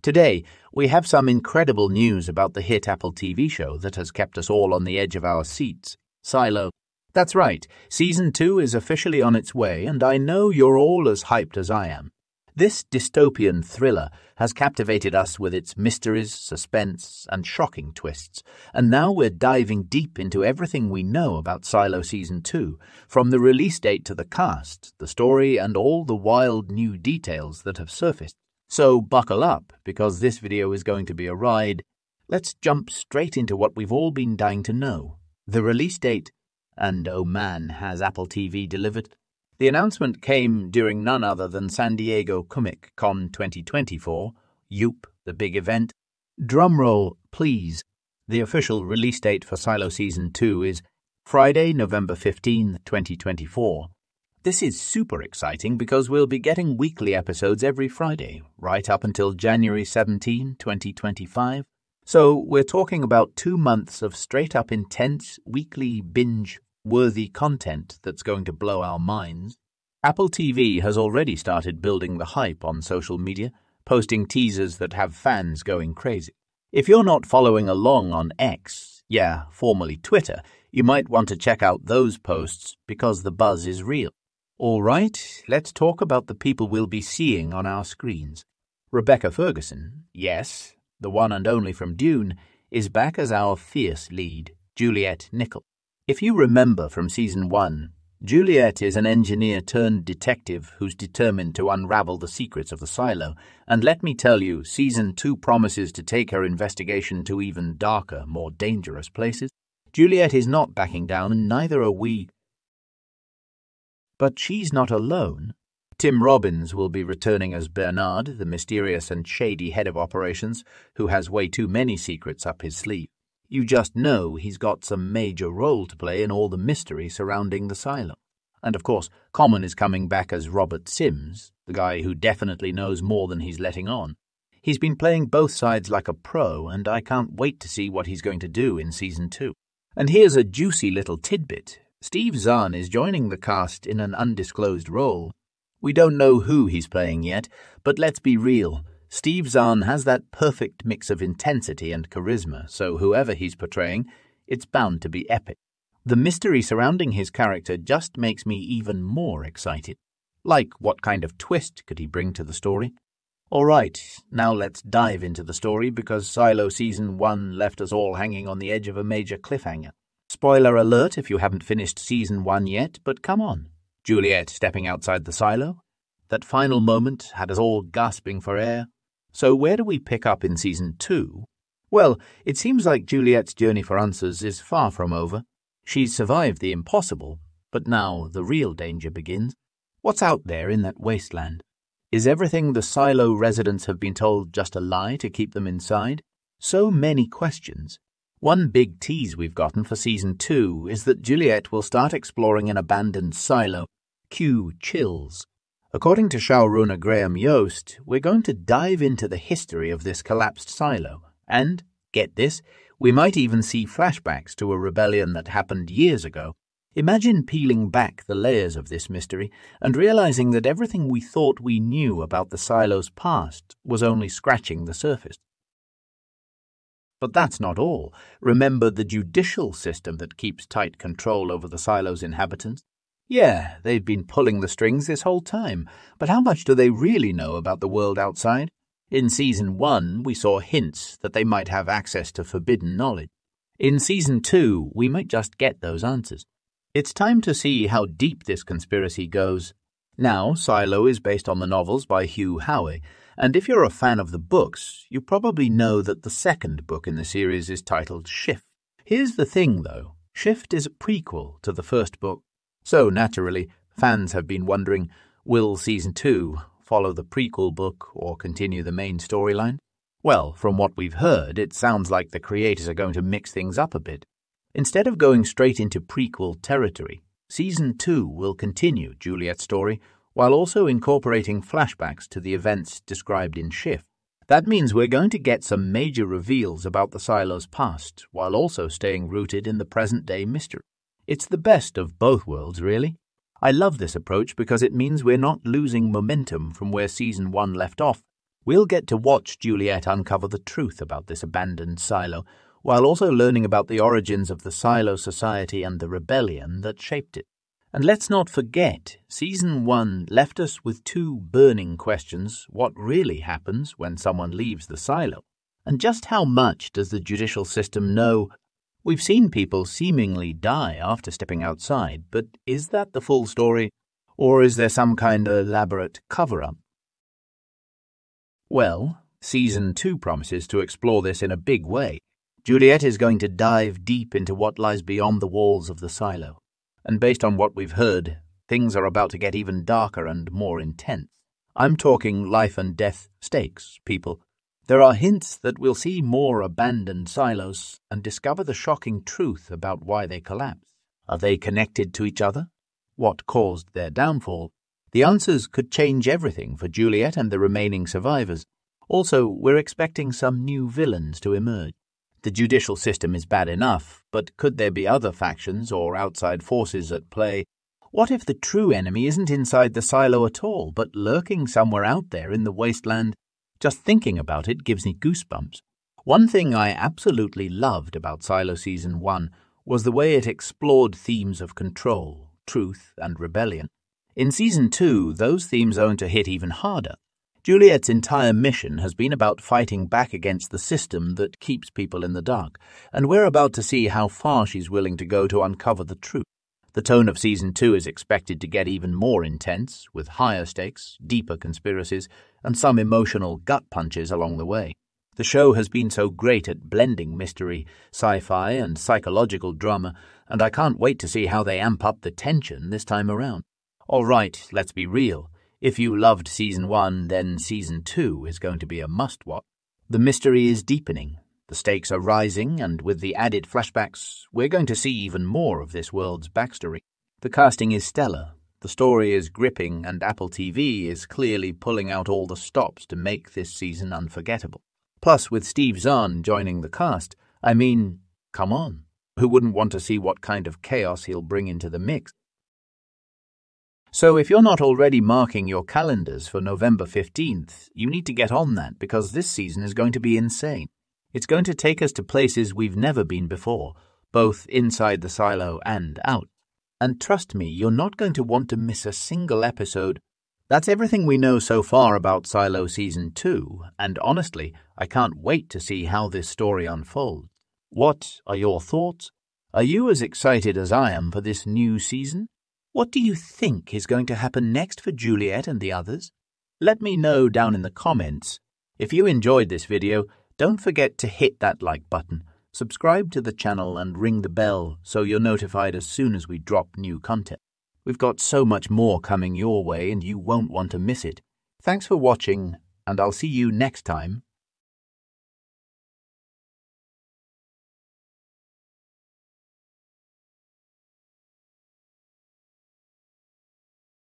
Today, we have some incredible news about the hit Apple TV show that has kept us all on the edge of our seats, Silo. That's right, Season 2 is officially on its way, and I know you're all as hyped as I am. This dystopian thriller has captivated us with its mysteries, suspense, and shocking twists, and now we're diving deep into everything we know about Silo Season 2, from the release date to the cast, the story, and all the wild new details that have surfaced. So buckle up, because this video is going to be a ride. Let's jump straight into what we've all been dying to know. The release date, and oh man, has Apple TV delivered? The announcement came during none other than San Diego Comic Con 2024, Yoop, the big event. Drumroll, please. The official release date for Silo Season 2 is Friday, November 15, 2024. This is super exciting because we'll be getting weekly episodes every Friday, right up until January 17, 2025. So we're talking about 2 months of straight-up intense, weekly binge-worthy content that's going to blow our minds. Apple TV has already started building the hype on social media, posting teasers that have fans going crazy. If you're not following along on X, formerly Twitter, you might want to check out those posts because the buzz is real. All right, let's talk about the people we'll be seeing on our screens. Rebecca Ferguson, yes, the one and only from Dune, is back as our fierce lead, Juliette Nichol. If you remember from Season 1, Juliette is an engineer-turned-detective who's determined to unravel the secrets of the silo, and let me tell you, Season 2 promises to take her investigation to even darker, more dangerous places. Juliette is not backing down, and neither are we. But she's not alone. Tim Robbins will be returning as Bernard, the mysterious and shady head of operations, who has way too many secrets up his sleeve. You just know he's got some major role to play in all the mystery surrounding the silo. And of course, Common is coming back as Robert Sims, the guy who definitely knows more than he's letting on. He's been playing both sides like a pro, and I can't wait to see what he's going to do in Season 2. And here's a juicy little tidbit. Steve Zahn is joining the cast in an undisclosed role. We don't know who he's playing yet, but let's be real. Steve Zahn has that perfect mix of intensity and charisma, so whoever he's portraying, it's bound to be epic. The mystery surrounding his character just makes me even more excited. Like, what kind of twist could he bring to the story? All right, now let's dive into the story because Silo Season 1 left us all hanging on the edge of a major cliffhanger. Spoiler alert if you haven't finished Season 1 yet, but come on. Juliette stepping outside the silo? That final moment had us all gasping for air. So where do we pick up in Season 2? Well, it seems like Juliette's journey for answers is far from over. She's survived the impossible, but now the real danger begins. What's out there in that wasteland? Is everything the silo residents have been told just a lie to keep them inside? So many questions. One big tease we've gotten for Season 2 is that Juliette will start exploring an abandoned silo. Cue chills. According to showrunner Graham Yost, we're going to dive into the history of this collapsed silo, and, get this, we might even see flashbacks to a rebellion that happened years ago. Imagine peeling back the layers of this mystery and realizing that everything we thought we knew about the silo's past was only scratching the surface. But that's not all. Remember the judicial system that keeps tight control over the silo's inhabitants? Yeah, they've been pulling the strings this whole time, but how much do they really know about the world outside? In Season 1, we saw hints that they might have access to forbidden knowledge. In Season 2, we might just get those answers. It's time to see how deep this conspiracy goes. Now, Silo is based on the novels by Hugh Howey, and if you're a fan of the books, you probably know that the second book in the series is titled Shift. Here's the thing, though. Shift is a prequel to the first book. So, naturally, fans have been wondering, will Season 2 follow the prequel book or continue the main storyline? Well, from what we've heard, it sounds like the creators are going to mix things up a bit. Instead of going straight into prequel territory, Season 2 will continue Juliette's story while also incorporating flashbacks to the events described in Shift. That means we're going to get some major reveals about the silo's past while also staying rooted in the present-day mystery. It's the best of both worlds, really. I love this approach because it means we're not losing momentum from where Season 1 left off. We'll get to watch Juliette uncover the truth about this abandoned silo, while also learning about the origins of the Silo Society and the rebellion that shaped it. And let's not forget, Season 1 left us with two burning questions: what really happens when someone leaves the silo? And just how much does the judicial system know? We've seen people seemingly die after stepping outside, but is that the full story? Or is there some kind of elaborate cover-up? Well, Season 2 promises to explore this in a big way. Juliette is going to dive deep into what lies beyond the walls of the silo. And based on what we've heard, things are about to get even darker and more intense. I'm talking life and death stakes, people. There are hints that we'll see more abandoned silos and discover the shocking truth about why they collapsed. Are they connected to each other? What caused their downfall? The answers could change everything for Juliette and the remaining survivors. Also, we're expecting some new villains to emerge. The judicial system is bad enough, but could there be other factions or outside forces at play? What if the true enemy isn't inside the silo at all, but lurking somewhere out there in the wasteland? Just thinking about it gives me goosebumps. One thing I absolutely loved about Silo Season 1 was the way it explored themes of control, truth, and rebellion. In Season 2, those themes are going to hit even harder. Juliette's entire mission has been about fighting back against the system that keeps people in the dark, and we're about to see how far she's willing to go to uncover the truth. The tone of Season 2 is expected to get even more intense, with higher stakes, deeper conspiracies, and some emotional gut punches along the way. The show has been so great at blending mystery, sci-fi, and psychological drama, and I can't wait to see how they amp up the tension this time around. All right, let's be real. If you loved Season 1, then Season 2 is going to be a must-watch. The mystery is deepening, the stakes are rising, and with the added flashbacks, we're going to see even more of this world's backstory. The casting is stellar, the story is gripping, and Apple TV is clearly pulling out all the stops to make this season unforgettable. Plus, with Steve Zahn joining the cast, I mean, come on, who wouldn't want to see what kind of chaos he'll bring into the mix? So if you're not already marking your calendars for November 15th, you need to get on that because this season is going to be insane. It's going to take us to places we've never been before, both inside the silo and out. And trust me, you're not going to want to miss a single episode. That's everything we know so far about Silo Season 2, and honestly, I can't wait to see how this story unfolds. What are your thoughts? Are you as excited as I am for this new season? What do you think is going to happen next for Juliette and the others? Let me know down in the comments. If you enjoyed this video, don't forget to hit that like button, subscribe to the channel and ring the bell so you're notified as soon as we drop new content. We've got so much more coming your way and you won't want to miss it. Thanks for watching, and I'll see you next time